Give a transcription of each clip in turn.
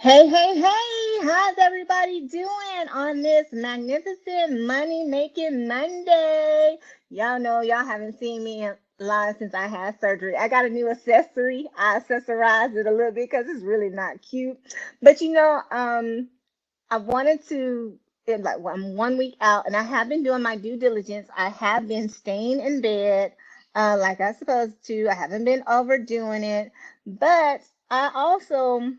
Hey, hey, hey, how's everybody doing on this magnificent money making Monday? Y'all know y'all haven't seen me in live since I had surgery. I got a new accessory. I accessorized it a little bit because it's really not cute. But I wanted to, I'm 1 week out and I have been doing my due diligence. I have been staying in bed like I supposed to. I haven't been overdoing it, but I also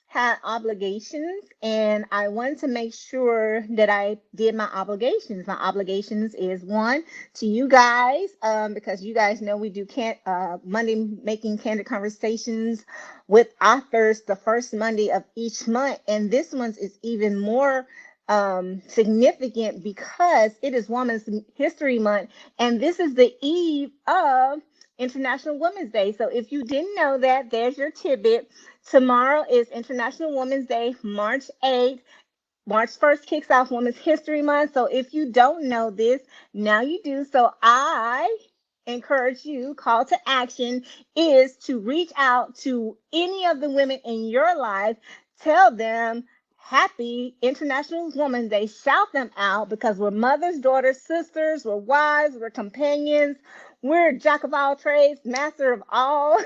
had obligations and I wanted to make sure that I did my obligations. My obligations is one to you guys, because you guys know we do Monday making candid conversations with authors the first Monday of each month. And this one's is even more significant because it is Women's History Month, and this is the eve of International Women's Day. So if you didn't know that, there's your tidbit. Tomorrow is International Women's Day, March 8th. March 1st kicks off Women's History Month. So if you don't know this, now you do. So I encourage you, call to action is to reach out to any of the women in your life, tell them happy International Women's Day, shout them out because we're mothers, daughters, sisters, we're wives, we're companions, we're jack of all trades, master of all,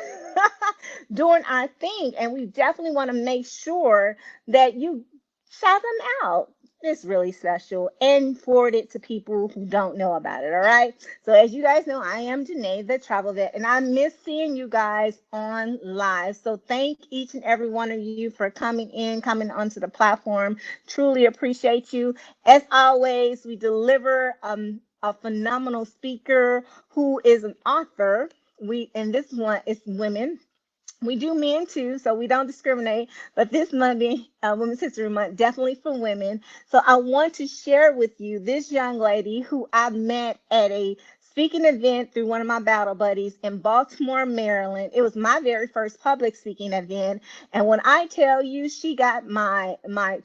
doing our thing. And we definitely want to make sure that you shout them out. It's really special and forward it to people who don't know about it. All right. So as you guys know, I am Janae, the travel vet, and I miss seeing you guys on live. So thank each and every one of you for coming onto the platform. Truly appreciate you. As always, we deliver a phenomenal speaker who is an author. And this one is women. We do men too, so we don't discriminate. But this Monday, Women's History Month, definitely for women. So I want to share with you this young lady who I met at a speaking event through one of my battle buddies in Baltimore, Maryland. It was my very first public speaking event. And when I tell you she got my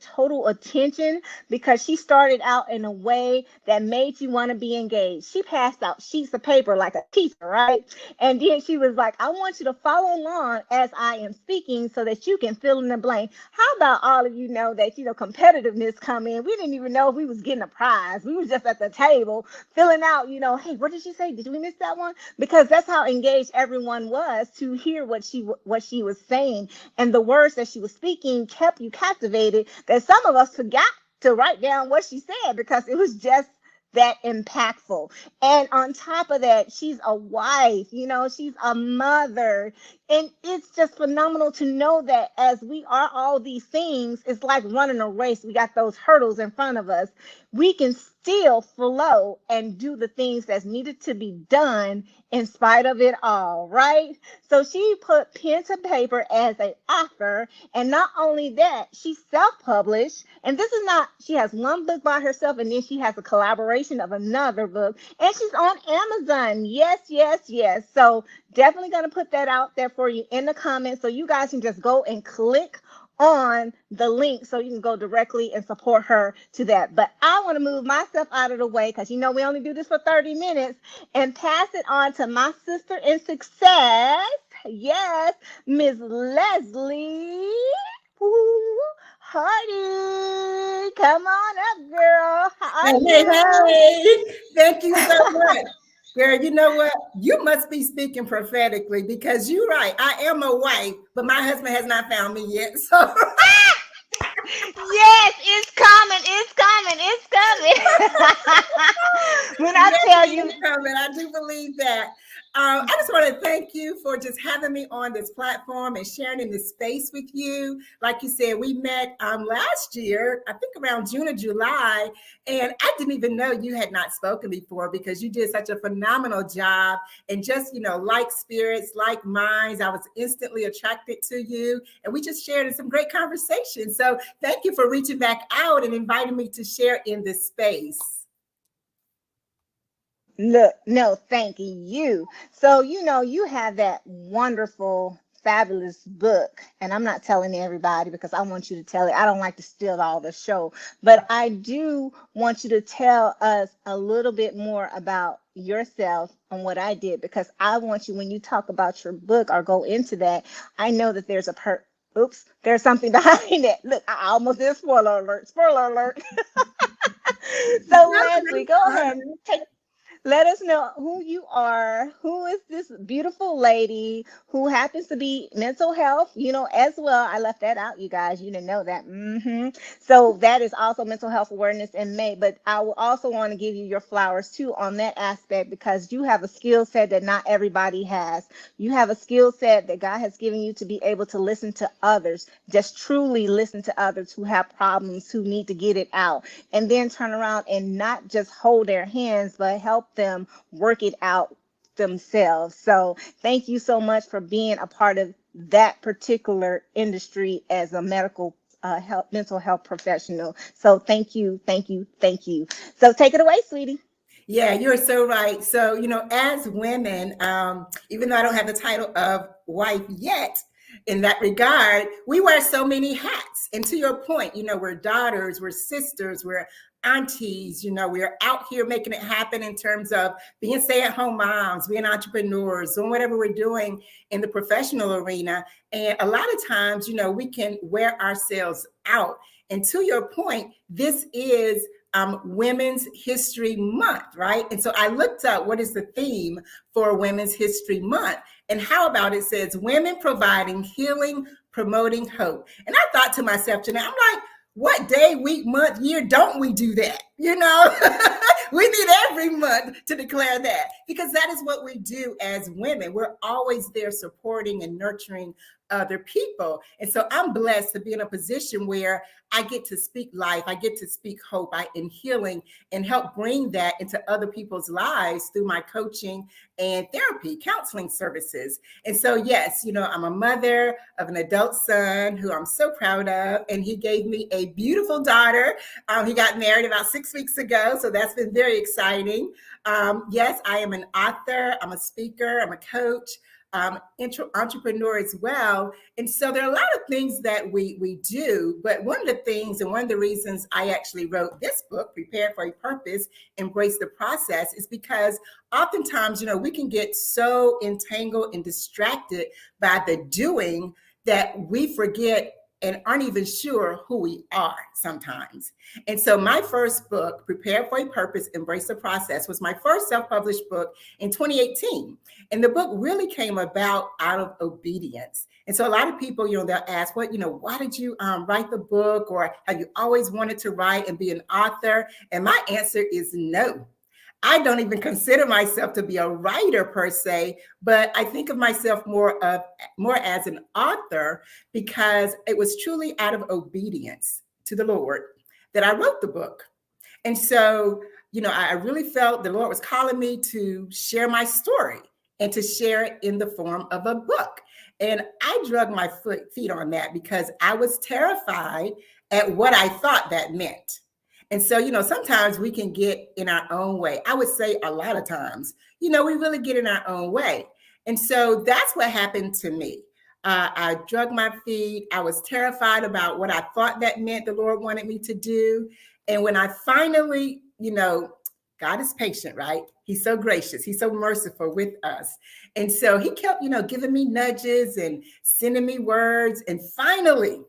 total attention because she started out in a way that made you want to be engaged. She passed out sheets of paper like a teacher, right? And then she was like, I want you to follow along as I am speaking so that you can fill in the blank. How about all of you know that, competitiveness come in? We didn't even know if we was getting a prize. We was just at the table filling out, hey, what did she say? Did we miss that one? Because that's how engaged everyone was to hear what she was saying. And the words that she was speaking kept you captivated that some of us forgot to write down what she said because it was just that impactful. And on top of that, she's a wife, she's a mother. And it's just phenomenal to know that as we are all these things, it's like running a race. We got those hurdles in front of us. We can still flow and do the things that's needed to be done in spite of it all, right? So she put pen to paper as an author. And not only that, she self-published. And this is not, she has one book by herself and then she has a collaboration of another book. And she's on Amazon. Yes, yes, yes. So definitely going to put that out there for you in the comments so you guys can just go and click on the link so you can go directly and support her to that. But I want to move myself out of the way because we only do this for 30 minutes and pass it on to my sister in success. Yes, Miss Leslie Hardee. Come on up, girl. How are Hey, you? hey, thank you so much. Girl, you know what? You must be speaking prophetically because you're right. I am a wife, but my husband has not found me yet. So Yes, it's coming. It's coming. It's coming. When I yes, tell he you, is coming. I do believe that. I just want to thank you for just having me on this platform and sharing in this space with you. Like you said, we met last year, I think around June or July, and I didn't even know you had not spoken before because you did such a phenomenal job. And just, like spirits, like minds, I was instantly attracted to you. And we just shared some great conversations. So thank you for reaching back out and inviting me to share in this space. look, no, thank you. So, you have that wonderful, fabulous book. And I'm not telling everybody because I want you to tell it. I don't like to steal all the show, but I do want you to tell us a little bit more about yourself and what I did because I want you, when you talk about your book or go into that, I know that there's Oops, there's something behind it. Look, I almost did a spoiler alert. Spoiler alert. So No, Leslie, go that's ahead. Let us know who you are. Who is this beautiful lady who happens to be mental health, as well? I left that out, you guys. You didn't know that. So that is also mental health awareness in May. But I will also want to give you your flowers too on that aspect, because you have a skill set that not everybody has. You have a skill set that God has given you to be able to listen to others, just truly listen to others who have problems, who need to get it out, and then turn around and not just hold their hands, but help them work it out themselves. So thank you so much for being a part of that particular industry as a medical mental health professional. So thank you, thank you, thank you. So take it away, sweetie. Yeah, you're so right. So, as women, even though I don't have the title of wife yet, in that regard, we wear so many hats. And to your point, we're daughters, we're sisters, we're aunties, we're out here making it happen in terms of being stay-at-home moms, being entrepreneurs, doing whatever we're doing in the professional arena. And a lot of times, we can wear ourselves out. And to your point, this is Women's History Month, right? And so I looked up what is the theme for Women's History Month. And how about it says, women providing healing, promoting hope. And I thought to myself, Jeanette, I'm like, what day, week, month, year don't we do that? We need every month to declare that, because that is what we do as women. We're always there supporting and nurturing other people. And so I'm blessed to be in a position where I get to speak life, I get to speak hope and healing, and help bring that into other people's lives through my coaching and therapy, counseling services. And so, yes, I'm a mother of an adult son who I'm so proud of, and he gave me a beautiful daughter. He got married about 6 weeks ago, so that's been very exciting. Yes, I am an author, I'm a speaker, I'm a coach, entrepreneur as well. And so there are a lot of things that we do, but one of the things and one of the reasons I actually wrote this book, Prepare for a Purpose, Embrace the Process, is because oftentimes, we can get so entangled and distracted by the doing that we forget and aren't even sure who we are sometimes. And so my first book, Prepare for a Purpose, Embrace the Process, was my first self-published book in 2018. And the book really came about out of obedience. And so a lot of people, they'll ask, why did you write the book? Or have you always wanted to write and be an author? And my answer is no. I don't even consider myself to be a writer per se, but I think of myself more as an author, because it was truly out of obedience to the Lord that I wrote the book. And so, I really felt the Lord was calling me to share my story and to share it in the form of a book. And I drug my feet on that because I was terrified at what I thought that meant. And so, sometimes we can get in our own way. I would say a lot of times, we really get in our own way. And so that's what happened to me. I drug my feet. I was terrified about what I thought that meant the Lord wanted me to do. And when I finally, God is patient, right? He's so gracious. He's so merciful with us. And so he kept, giving me nudges and sending me words. And finally,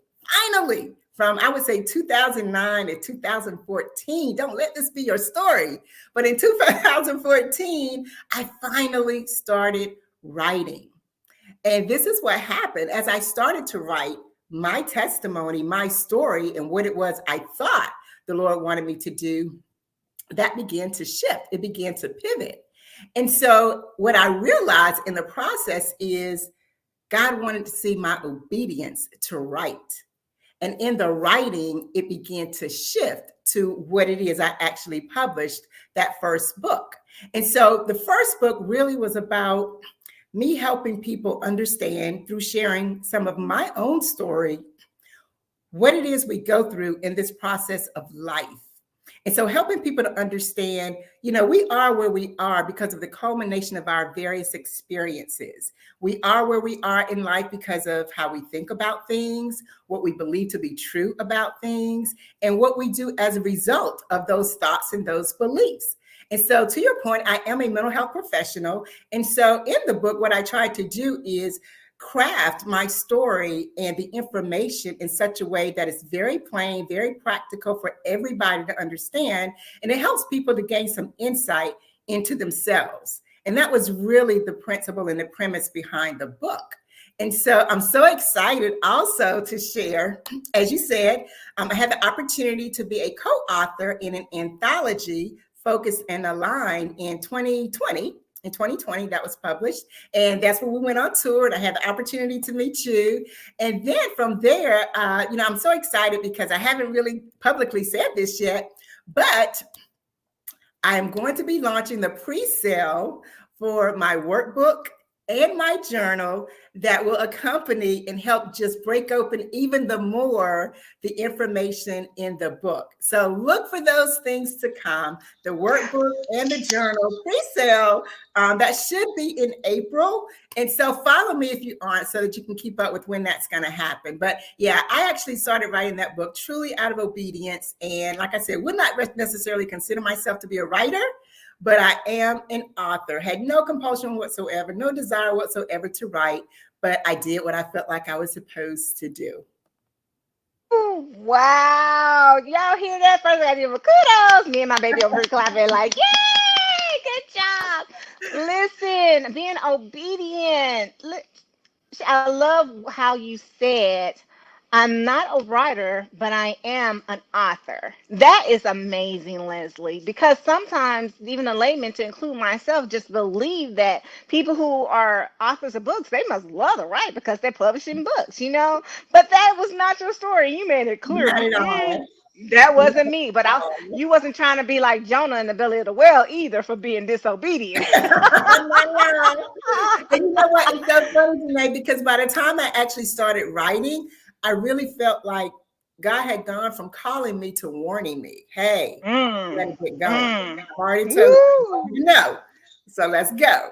from, I would say, 2009 to 2014, don't let this be your story, but in 2014, I finally started writing. And this is what happened. As I started to write my testimony, my story, and what it was I thought the Lord wanted me to do, that began to shift. It began to pivot. And so what I realized in the process is God wanted to see my obedience to write. And in the writing, it began to shift to what it is I actually published, that first book. And so the first book really was about me helping people understand, through sharing some of my own story, what it is we go through in this process of life. And so helping people to understand, we are where we are because of the culmination of our various experiences. We are where we are in life because of how we think about things, what we believe to be true about things, and what we do as a result of those thoughts and those beliefs. And so to your point, I am a mental health professional. And so in the book, what I tried to do is craft my story and the information in such a way that it's very plain, very practical for everybody to understand. And it helps people to gain some insight into themselves. And that was really the principle and the premise behind the book. And so I'm so excited also to share, as you said, I had the opportunity to be a co-author in an anthology, Focused and Aligned, in 2020. In 2020, that was published. And that's when we went on tour. And I had the opportunity to meet you. And then from there, I'm so excited because I haven't really publicly said this yet, but I'm going to be launching the pre-sale for my workbook and my journal that will accompany and help just break open even the more the information in the book. So look for those things to come, the workbook and the journal pre-sale. That should be in April. And so follow me if you aren't, so that you can keep up with when that's going to happen. But yeah, I actually started writing that book truly out of obedience. And like I said, would not necessarily consider myself to be a writer, but I am an author. Had no compulsion whatsoever, no desire whatsoever to write, but I did what I felt like I was supposed to do. Ooh, wow. Y'all hear that? First, I give a kudos. Me and my baby over here clapping like, yay, good job. Listen, being obedient. I love how you said, I'm not a writer, but I am an author. That is amazing, Leslie, because sometimes even a layman, to include myself, just believe that people who are authors of books, they must love to write because they're publishing books, you know? But that was not your story. You made it clear. Not at all. That wasn't me, but you wasn't trying to be like Jonah in the belly of the whale either for being disobedient. And you know what? It's so funny to me because by the time I actually started writing, I really felt like God had gone from calling me to warning me. Hey, let's get going. I've already told you no. So let's go.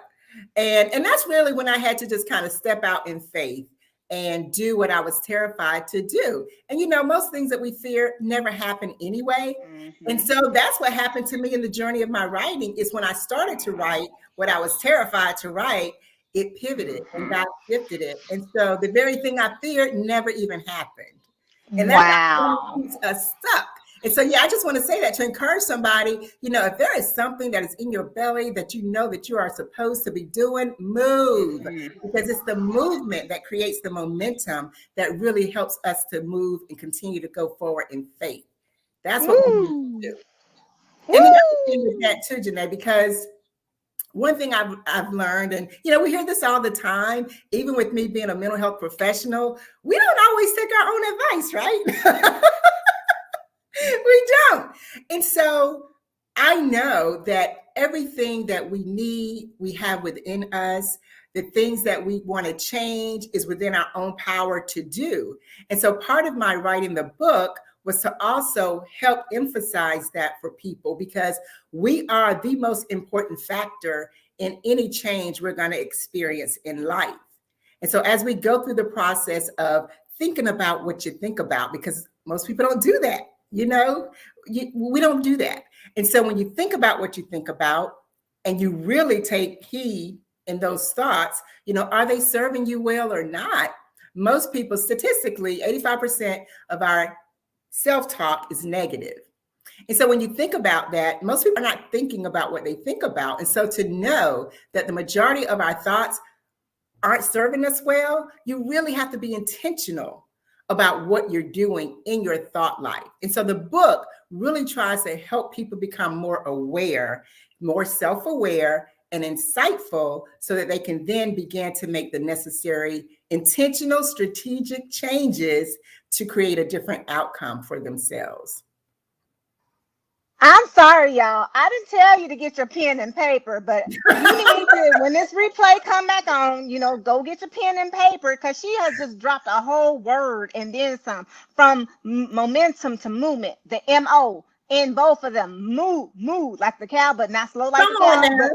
And that's really when I had to just kind of step out in faith and do what I was terrified to do. And most things that we fear never happen anyway. Mm-hmm. And so that's what happened to me in the journey of my writing, is when I started to write what I was terrified to write, it pivoted and God shifted it. And so the very thing I feared never even happened. And that's what keeps us stuck. And so, yeah, I just want to say that to encourage somebody, if there is something that is in your belly that you know that you are supposed to be doing, move. Because it's the movement that creates the momentum that really helps us to move and continue to go forward in faith. That's what we need to do. And the other thing with that too, Janae, because one thing I've learned, and we hear this all the time, even with me being a mental health professional, we don't always take our own advice, right? We don't. And so I know that everything that we need, we have within us. The things that we want to change is within our own power to do. And so part of my writing the book was to also help emphasize that for people, because we are the most important factor in any change we're going to experience in life. And so as we go through the process of thinking about what you think about, because most people don't do that, we don't do that. And so when you think about what you think about and you really take heed in those thoughts, are they serving you well or not? Most people, statistically, 85% of our self-talk is negative. And so when you think about that, most people are not thinking about what they think about. And so to know that the majority of our thoughts aren't serving us well, you really have to be intentional about what you're doing in your thought life. And so the book really tries to help people become more aware, more self-aware, and insightful, so that they can then begin to make the necessary intentional strategic changes to create a different outcome for themselves. I'm sorry, y'all. I didn't tell you to get your pen and paper, but you need to, when this replay come back on, go get your pen and paper, because she has just dropped a whole word and then some, from momentum to movement, the MO in both of them. Move like the cow, but not slow like the cow. But,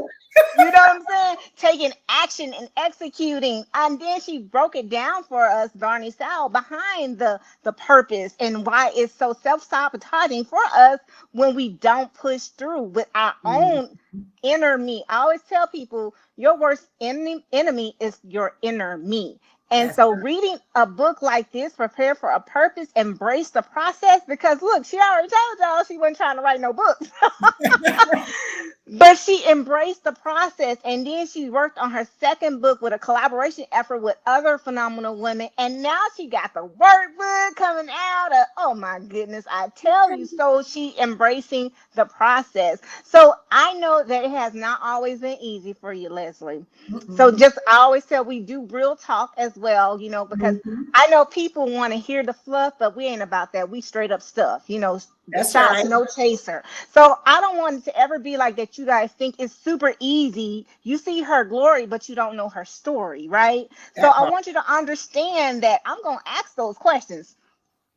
you know what I'm saying? Taking action and executing. And then she broke it down for us, Barney Sal, behind the purpose and why it's so self-sabotaging for us when we don't push through with our own inner me. I always tell people, your worst enemy is your inner me. And That's so reading a book like this, Prepare for a Purpose, embrace the process, because look, she already told y'all she wasn't trying to write no books. But she embraced the process, and then she worked on her second book with a collaboration effort with other phenomenal women. And now she got the workbook coming out. Oh my goodness, I tell you. So she embracing the process. So I know that it has not always been easy for you, Leslie. So mm-mm, just I always tell we do real talk as well, because mm-hmm. I know people want to hear the fluff, but we ain't about that. We straight up stuff, the That's shots, right. no chaser. So I don't want it to ever be like that. You guys think it's super easy. You see her glory, but you don't know her story, right? So That I part. want you to understand that I'm going to ask those questions.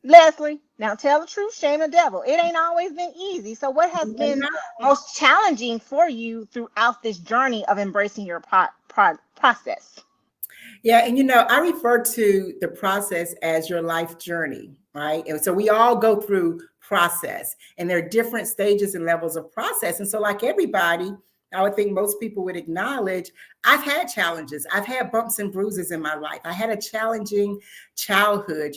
Leslie, now tell the truth, shame the devil. It ain't always been easy. So what has been most challenging for you throughout this journey of embracing your process? Yeah, and I refer to the process as your life journey, right? And so we all go through process, and there are different stages and levels of process. And so, like everybody, I would think most people would acknowledge I've had challenges. I've had bumps and bruises in my life. I had a challenging childhood,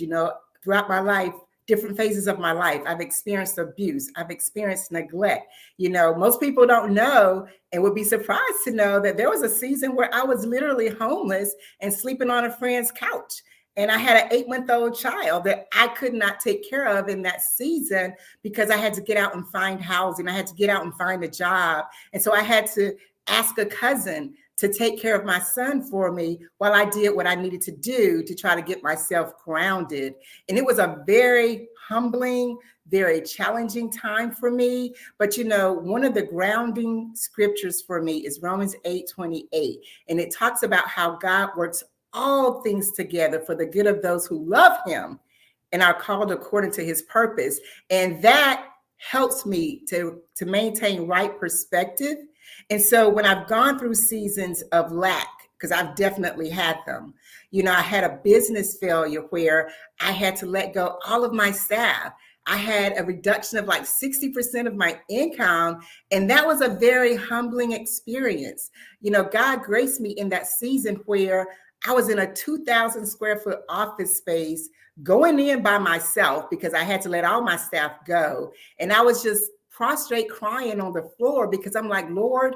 throughout my life, different phases of my life. I've experienced abuse, I've experienced neglect. Most people don't know and would be surprised to know that there was a season where I was literally homeless and sleeping on a friend's couch. And I had an 8-month-old child that I could not take care of in that season because I had to get out and find housing. I had to get out and find a job. And so I had to ask a cousin to take care of my son for me while I did what I needed to do to try to get myself grounded. And it was a very humbling, very challenging time for me. But one of the grounding scriptures for me is Romans 8:28. And it talks about how God works all things together for the good of those who love him and are called according to his purpose. And that helps me to maintain right perspective. And so when I've gone through seasons of lack, because I've definitely had them, I had a business failure where I had to let go all of my staff. I had a reduction of like 60% of my income. And that was a very humbling experience. God graced me in that season where I was in a 2,000 square foot office space going in by myself because I had to let all my staff go. And I was just prostrate crying on the floor because I'm like, Lord,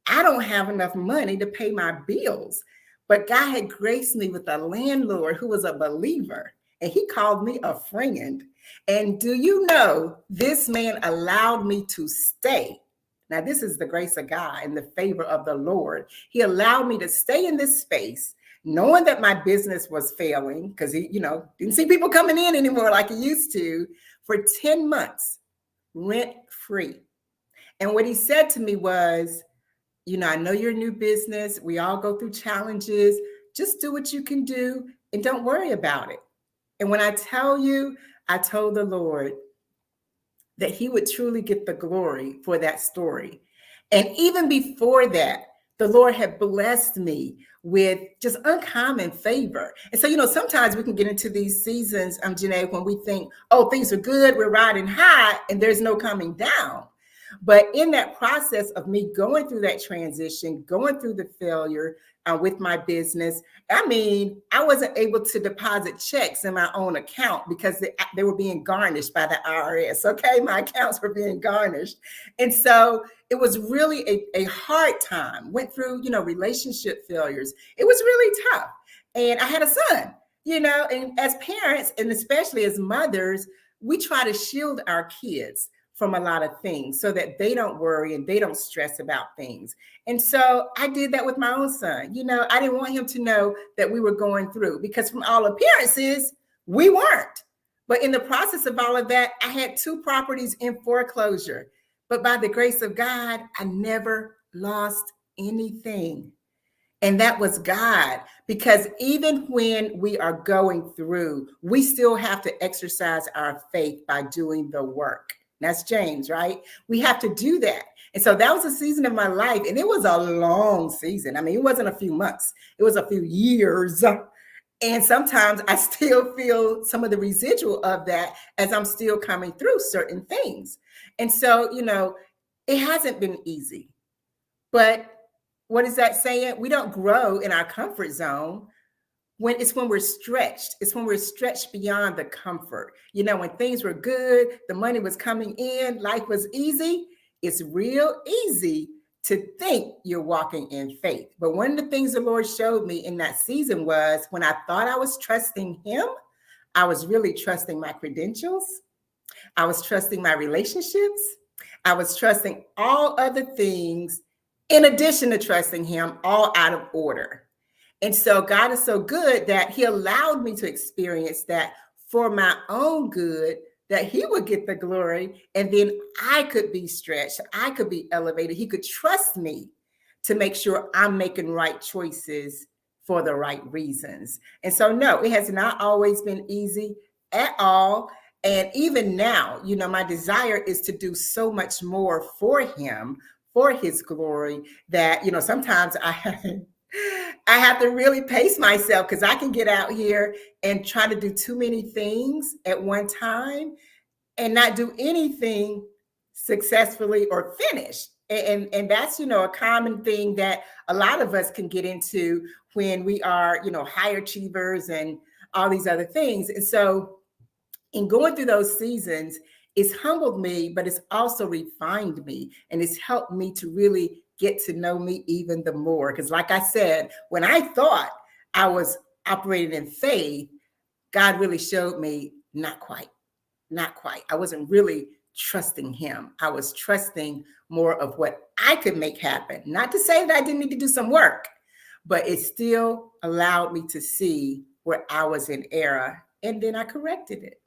I don't have enough money to pay my bills. But God had graced me with a landlord who was a believer, and he called me a friend. And do you know, this man allowed me to stay. Now, this is the grace of God and the favor of the Lord. He allowed me to stay in this space, knowing that my business was failing because he, didn't see people coming in anymore like he used to, for 10 months, rent free. And what he said to me was, I know you're a new business. We all go through challenges. Just do what you can do and don't worry about it. And when I tell you, I told the Lord that he would truly get the glory for that story. And even before that, the Lord had blessed me with just uncommon favor. And so, sometimes we can get into these seasons, Janae, when we think, oh, things are good, we're riding high, and there's no coming down. But in that process of me going through that transition, going through the failure with my business, I wasn't able to deposit checks in my own account because they were being garnished by the IRS. Okay, my accounts were being garnished. And so it was really a hard time. Went through, relationship failures. It was really tough. And I had a son, and as parents, and especially as mothers, we try to shield our kids from a lot of things so that they don't worry and they don't stress about things. And so I did that with my own son. I didn't want him to know that we were going through because from all appearances, we weren't. But in the process of all of that, I had 2 properties in foreclosure. But by the grace of God, I never lost anything. And that was God, because even when we are going through, we still have to exercise our faith by doing the work. That's James, right? We have to do that. And so that was a season of my life, and it was a long season. It wasn't a few months, it was a few years. And sometimes I still feel some of the residual of that as I'm still coming through certain things. And so, it hasn't been easy. But what is that saying? We don't grow in our comfort zone. when we're stretched. It's when we're stretched beyond the comfort. When things were good, the money was coming in, life was easy. It's real easy to think you're walking in faith. But one of the things the Lord showed me in that season was when I thought I was trusting him, I was really trusting my credentials. I was trusting my relationships. I was trusting all other things in addition to trusting him, all out of order. And so God is so good that he allowed me to experience that for my own good, that he would get the glory. And then I could be stretched. I could be elevated. He could trust me to make sure I'm making right choices for the right reasons. And so, no, it has not always been easy at all. And even now, my desire is to do so much more for him, for his glory, that, sometimes I have to really pace myself, because I can get out here and try to do too many things at one time and not do anything successfully or finish. And that's, a common thing that a lot of us can get into when we are, high achievers and all these other things. And so in going through those seasons, it's humbled me, but it's also refined me, and it's helped me to really get to know me even the more. Because like I said, when I thought I was operating in faith, God really showed me not quite. I wasn't really trusting him. I was trusting more of what I could make happen. Not to say that I didn't need to do some work, but it still allowed me to see where I was in error, and then I corrected it.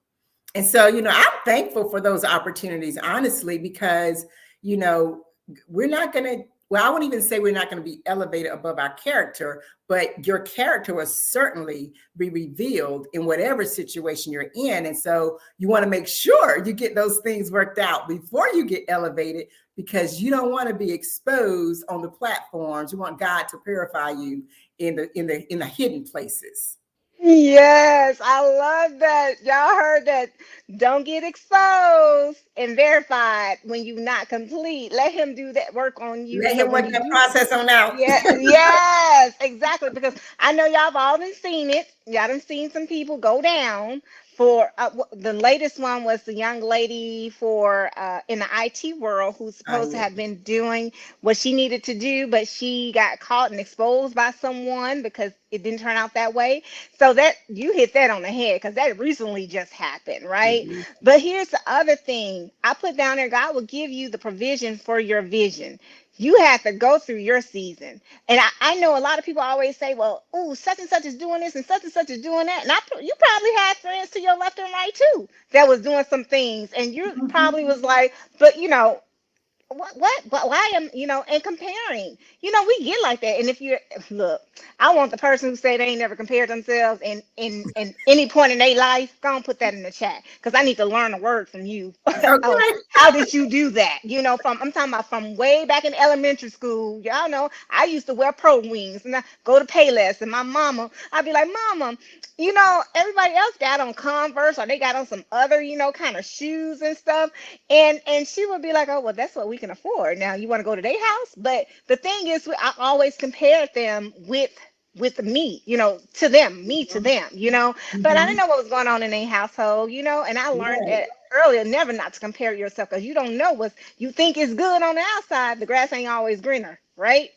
And so, I'm thankful for those opportunities, honestly, because, we're not going to, I wouldn't even say we're not going to be elevated above our character, but your character will certainly be revealed in whatever situation you're in. And so you want to make sure you get those things worked out before you get elevated, because you don't want to be exposed on the platforms. You want God to purify you in the hidden places. Yes, I love that. Y'all heard that. Don't get exposed and verified when you're not complete. Let him do that work on you. Let So him when work you that do, process on out. yeah, yes, exactly. Because I know y'all have all done seen it. Y'all done seen some people go down for the latest one was the young lady for in the IT world who's supposed to Yeah. have been doing what she needed to do, but she got caught and exposed by someone because it didn't turn out that way. So that you hit that on the head because that recently just happened, right? Mhm. But here's the other thing I put down there: God will give you the provision for your vision. You have to go through your season. And I know a lot of people always say, well, ooh, such and such is doing this and such is doing that. And you probably had friends to your left and right too that was doing some things. And you probably was like, but what why am and comparing, we get like that. And if you look, I want the person who say they ain't never compared themselves in any point in their life, go and put that in the chat because I need to learn a word from you. Of Okay. how did you do that? From I'm talking about from way back in elementary school. Y'all know I used to wear pro wings and I go to Payless, and my mama, I'd be like, mama, everybody else got on Converse or they got on some other kind of shoes and stuff, and she would be like, oh, well, that's what we can afford. Now you want to go to their house? But the thing is, I always compared them with me, to them, me to them, but I didn't Mhm. know what was going on in their household, and I learned Right. that earlier, never not to compare yourself, because you don't know what you think is good on the outside. The grass ain't always greener, right?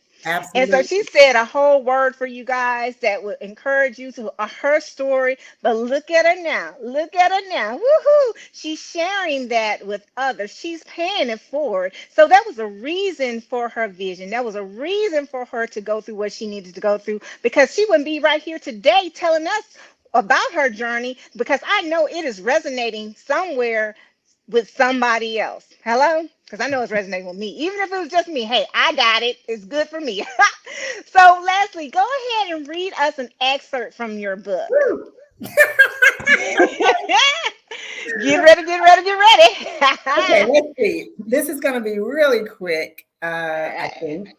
And so she Absolutely. said a whole word for you guys that would encourage you to her story. But look at her now. Look at her now. Woohoo! She's sharing that with others. She's paying it forward. So that was a reason for her vision. That was a reason for her to go through what she needed to go through, because she wouldn't be right here today telling us about her journey, because I know it is resonating somewhere with somebody else. Hello? Because I know it's resonating with me. Even if it was just me, hey, I got it. It's good for me. So, Leslie, go ahead and read us an excerpt from your book. Woo. Get ready, get ready, get Okay, ready. let's see. This is going to be really quick, I think.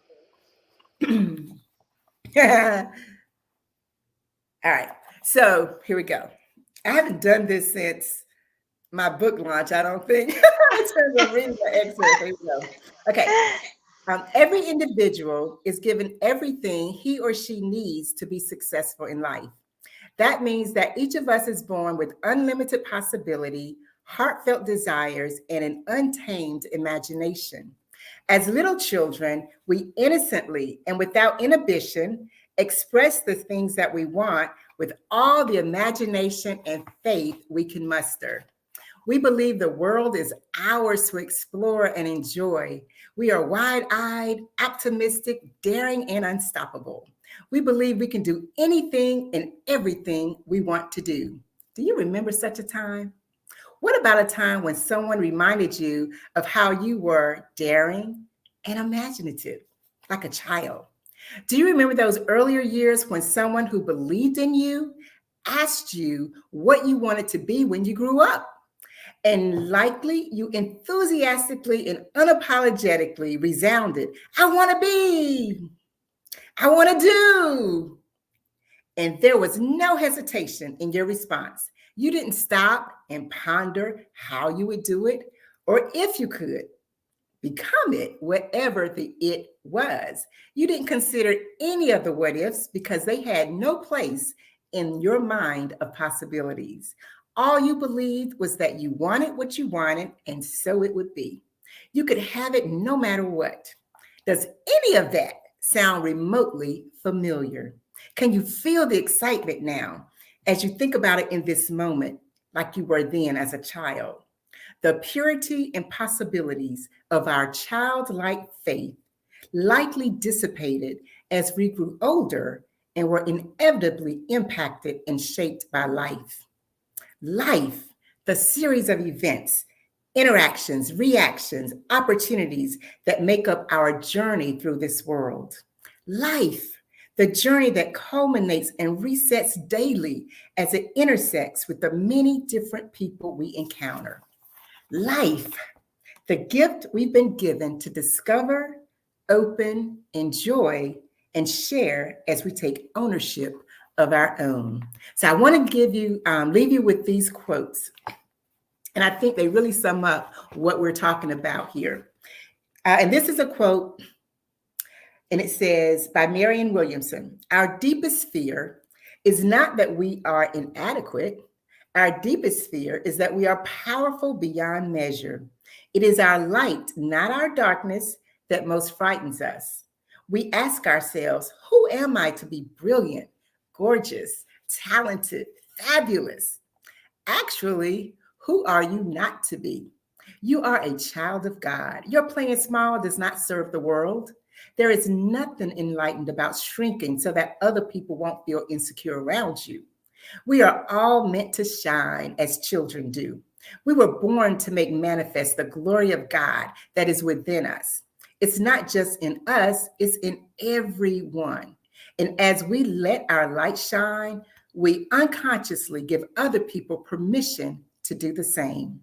All right. So here we go. I haven't done this since my book launch, I don't think, in terms of reading the excerpt. Here we go. Okay. Every individual is given everything he or she needs to be successful in life. That means that each of us is born with unlimited possibility, heartfelt desires, and an untamed imagination. As little children, we innocently and without inhibition express the things that we want with all the imagination and faith we can muster. We believe the world is ours to explore and enjoy. We are wide eyed, optimistic, daring, and unstoppable. We believe we can do anything and everything we want to do. Do you remember such a time? What about a time when someone reminded you of how you were daring and imaginative, like a child? Do you remember those earlier years when someone who believed in you asked you what you wanted to be when you grew up? And likely you enthusiastically and unapologetically resounded, I want to be, I want to do. And there was no hesitation in your response. You didn't stop and ponder how you would do it or if you could become it, whatever the it was. You didn't consider any of the what ifs because they had no place in your mind of possibilities. All you believed was that you wanted what you wanted, and so it would be. You could have it no matter what. Does any of that sound remotely familiar? Can you feel the excitement now as you think about it in this moment, like you were then as a child? The purity and possibilities of our childlike faith likely dissipated as we grew older and were inevitably impacted and shaped by life. Life, the series of events, interactions, reactions, opportunities that make up our journey through this world. Life, the journey that culminates and resets daily as it intersects with the many different people we encounter. Life, the gift we've been given to discover, open, enjoy, and share as we take ownership of our own. So I want to leave you with these quotes, and I think they really sum up what we're talking about here. And this is a quote, and it says by Marianne Williamson: "Our deepest fear is not that we are inadequate. Our deepest fear is that we are powerful beyond measure. It is our light, not our darkness, that most frightens us. We ask ourselves, who am I to be brilliant, gorgeous, talented, fabulous? Actually, who are you not to be? You are a child of God. Your playing small does not serve the world. There is nothing enlightened about shrinking so that other people won't feel insecure around you. We are all meant to shine as children do. We were born to make manifest the glory of God that is within us. It's not just in us, it's in everyone. And as we let our light shine, we unconsciously give other people permission to do the same.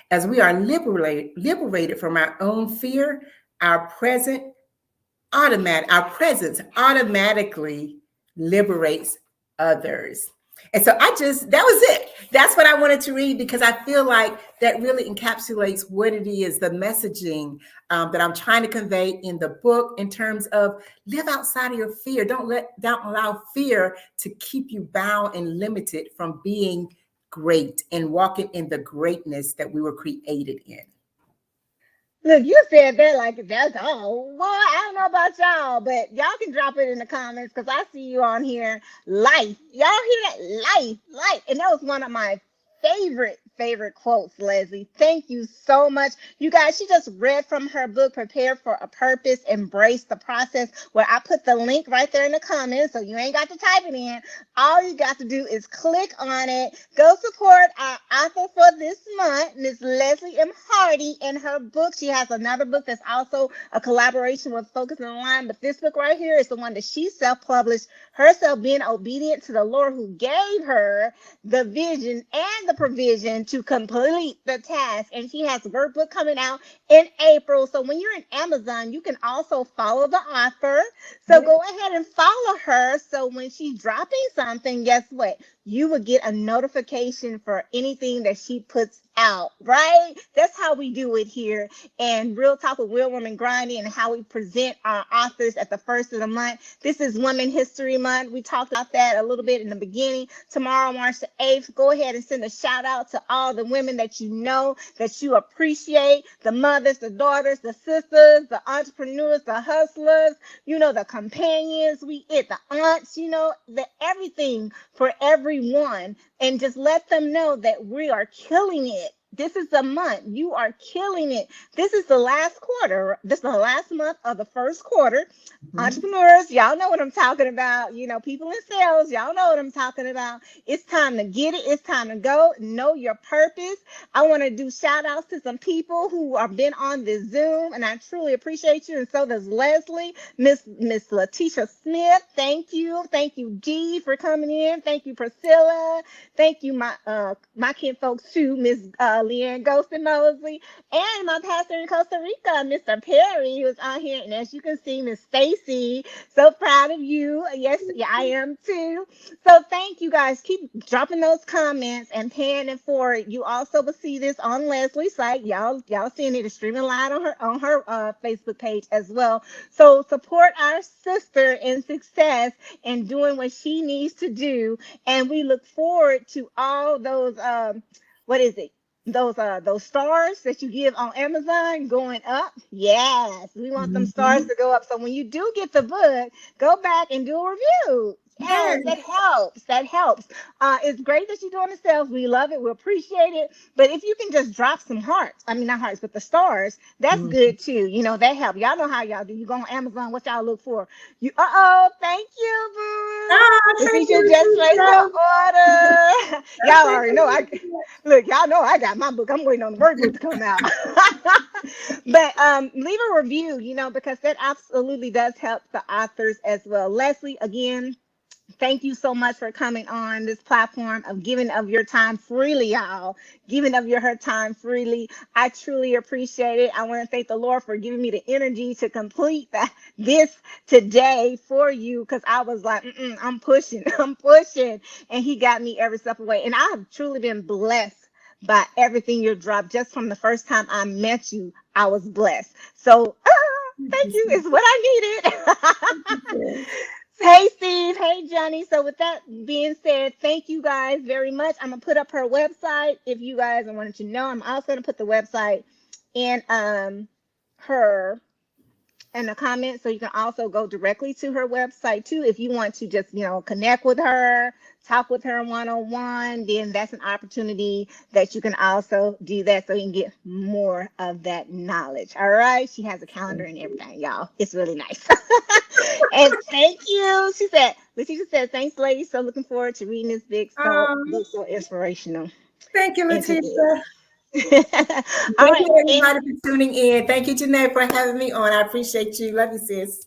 As we are liberated from our own fear, our presence automatically liberates others. And so that was it. That's what I wanted to read because I feel like that really encapsulates what it is, the messaging that I'm trying to convey in the book in terms of live outside of your fear. Don't allow fear to keep you bound and limited from being great and walking in the greatness that we were created in. Look, you said that like that's all. Well, I don't know about y'all, but y'all can drop it in the comments because I see you on here. Life. Y'all hear that? Life, life. And that was one of my favorite quotes, Leslie. Thank you so much. You guys, she just read from her book, Prepare for a Purpose, Embrace the Process, where I put the link right there in the comments, so you ain't got to type it in. All you got to do is click on it. Go support our author for this month, Miss Leslie M. Hardee, and her book. She has another book that's also a collaboration with Focus on Line, but this book right here is the one that she self-published herself, being obedient to the Lord who gave her the vision and the provision to complete the task. And she has a workbook coming out in April. So when you're in Amazon, you can also follow the author. So go ahead and follow her. So when she's dropping something, guess what? you would get a notification for anything that she puts out, right? That's how we do it here. And Real Talk with Real Women Grinding, and how we present our authors at the first of the month. This is Women History Month. We talked about that a little bit in the beginning. Tomorrow, March the 8th, go ahead and send a shout out to all the women that you know, that you appreciate, the mothers, the daughters, the sisters, the entrepreneurs, the hustlers, the companions, the aunts, the everything for everyone. And just let them know that we are killing it. This is the month. You are killing it. This is the last quarter. This is the last month of the first quarter. Entrepreneurs, y'all know what I'm talking about. People in sales, y'all know what I'm talking about. It's time to get it. It's time to go. Know your purpose. I want to do shout outs to some people who have been on this Zoom, and I truly appreciate you. And so does Leslie, Miss Letitia Smith. Thank you. Thank you, G, for coming in. Thank you, Priscilla. Thank you, my kin folks too, Miss Leanne Ghostin Mosley, and my pastor in Costa Rica, Mr. Perry, who's on here. And as you can see, Miss Stacy, so proud of you. Yes, yeah, I am too. So thank you guys. Keep dropping those comments and paying it forward. You also will see this on Leslie's site. Y'all seeing it is streaming live on her Facebook page as well. So support our sister in success and doing what she needs to do. And we look forward to all those what is it? Those stars that you give on Amazon going up. Yes, we want them stars to go up. So when you do get the book, go back and do a review. Yes, that helps. That helps. It's great that you're doing it yourself. We love it. We appreciate it. But if you can just drop some hearts, I mean, not hearts, but the stars, that's good too. That help. Y'all know how y'all do. You go on Amazon, what y'all look for? Thank you, boo. Thank you just placed the order. Y'all already know. Y'all know I got my book. I'm waiting on the workbook to come out. But leave a review, because that absolutely does help the authors as well. Leslie, again, thank you so much for coming on this platform of giving of your time freely, y'all. Giving of her time freely. I truly appreciate it. I want to thank the Lord for giving me the energy to complete this today for you, because I was like, I'm pushing. And he got me every step of the way. And I have truly been blessed by everything you dropped. Just from the first time I met you, I was blessed. So thank you is what I needed. Hey, Steve. Hey, Johnny. So with that being said, thank you guys very much. I'm going to put up her website. If you guys wanted to know, I'm also going to put the website in her in the comments. So you can also go directly to her website too. If you want to just, connect with her, talk with her one-on-one, then that's an opportunity that you can also do that, so you can get more of that knowledge. All right. She has a calendar and everything, y'all. It's really nice. And thank you. Letitia said, thanks, ladies. So looking forward to reading this book, so inspirational. Thank you, Letitia. All right. Everybody for tuning in. Thank you, Janae, for having me on. I appreciate you. Love you, sis.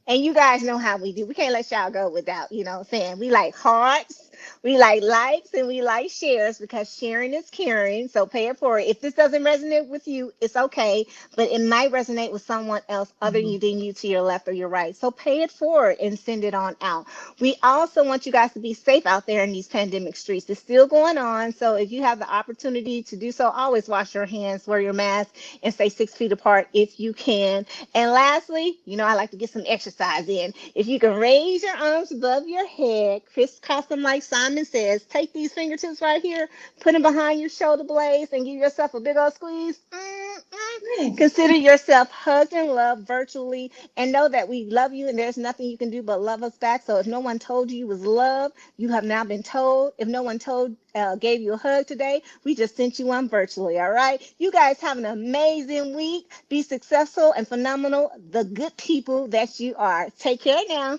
And you guys know how we do. We can't let y'all go without, saying we like hearts, we like likes, and we like shares, because sharing is caring. So pay it forward. If this doesn't resonate with you, it's okay. But it might resonate with someone else other than you, to your left or your right. So pay it forward and send it on out. We also want you guys to be safe out there in these pandemic streets. It's still going on. So if you have the opportunity to do so, always wash your hands, wear your mask, and stay 6 feet apart if you can. And lastly, I like to get some exercise in. If you can raise your arms above your head, crisscross them like Simon says, take these fingertips right here, put them behind your shoulder blades, and give yourself a big old squeeze. Consider yourself hugged and loved virtually, and know that we love you, and there's nothing you can do but love us back. So if no one told you was love, you have now been told. If no one gave you a hug today, we just sent you one virtually. All right. You guys have an amazing week. Be successful and phenomenal, the good people that you are. Take care now.